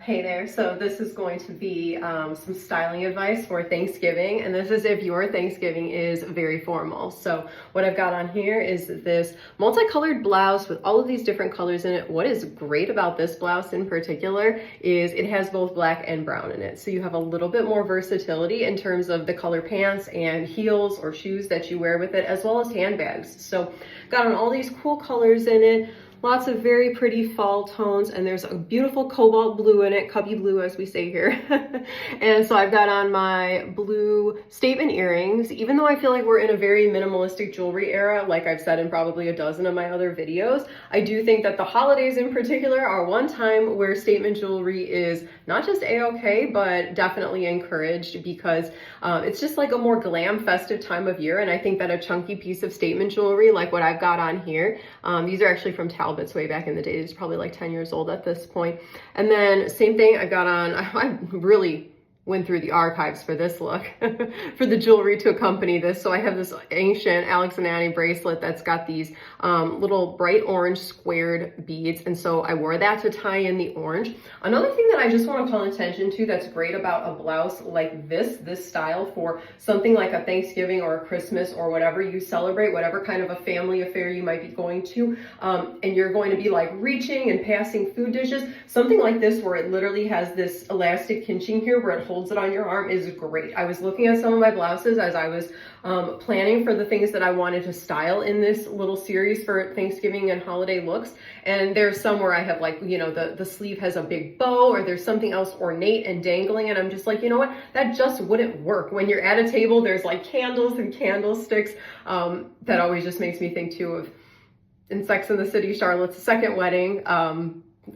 Hey there, so this is going to be some styling advice for Thanksgiving, and this is if your Thanksgiving is very formal. So what I've got on here is this multicolored blouse with all of these different colors in it. What is great about this blouse in particular is it has both black and brown in it. So you have a little bit more versatility in terms of the color pants and heels or shoes that you wear with it, as well as handbags. So got on all these cool colors in it. Lots of very pretty fall tones, and there's a beautiful cobalt blue in it, cubby blue as we say here. And so I've got on my blue statement earrings. Even though I feel like we're in a very minimalistic jewelry era, like I've said in probably a dozen of my other videos, I do think that the holidays in particular are one time where statement jewelry is not just a-okay, but definitely encouraged, because it's just like a more glam festive time of year. And I think that a chunky piece of statement jewelry like what I've got on here, these are actually from Talbot's way back in the day. It's probably like 10 years old at this point. And then same thing I got on, I really went through the archives for this look, for the jewelry to accompany this. So I have this ancient Alex and Annie bracelet that's got these little bright orange squared beads. And so I wore that to tie in the orange. Another thing that I just want to call attention to that's great about a blouse like this style for something like a Thanksgiving or a Christmas or whatever you celebrate, whatever kind of a family affair you might be going to, and you're going to be like reaching and passing food dishes, something like this where it literally has this elastic pinching here where it holds it on your arm is great. I was looking at some of my blouses as I was planning for the things that I wanted to style in this little series for Thanksgiving and holiday looks. And there's some where I have like, you know, the sleeve has a big bow, or there's something else ornate and dangling. And I'm just like, you know what, that just wouldn't work. When you're at a table, there's like candles and candlesticks. That always just makes me think too of in Sex and the City, Charlotte's second wedding.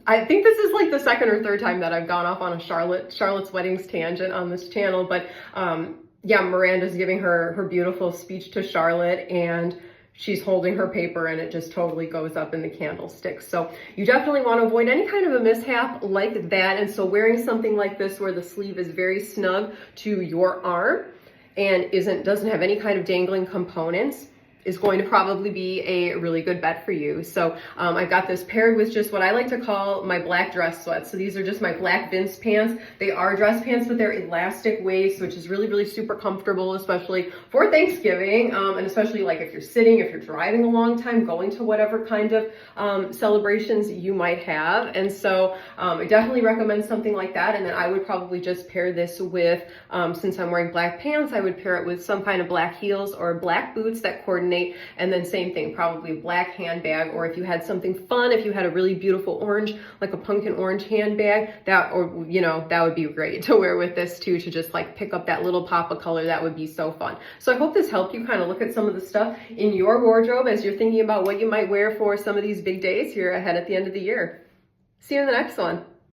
I think this is like the second or third time that I've gone off on a Charlotte's weddings tangent on this channel, but yeah, Miranda's giving her beautiful speech to Charlotte, and she's holding her paper and it just totally goes up in the candlestick. So you definitely want to avoid any kind of a mishap like that. And so wearing something like this where the sleeve is very snug to your arm and doesn't have any kind of dangling components is going to probably be a really good bet for you. So I've got this paired with just what I like to call my black dress sweats. So these are just my black Vince pants. They are dress pants, but they're elastic waist, which is really, really super comfortable, especially for Thanksgiving. And especially like if you're sitting, if you're driving a long time, going to whatever kind of celebrations you might have. And so I definitely recommend something like that. And then I would probably just pair this with, since I'm wearing black pants, I would pair it with some kind of black heels or black boots that coordinate. And then same thing, probably a black handbag, or if you had something fun, if you had a really beautiful orange, like a pumpkin orange handbag, that would be great to wear with this too, to just like pick up that little pop of color. That would be so fun. So I hope this helped you kind of look at some of the stuff in your wardrobe as you're thinking about what you might wear for some of these big days here ahead at the end of the year. See you in the next one.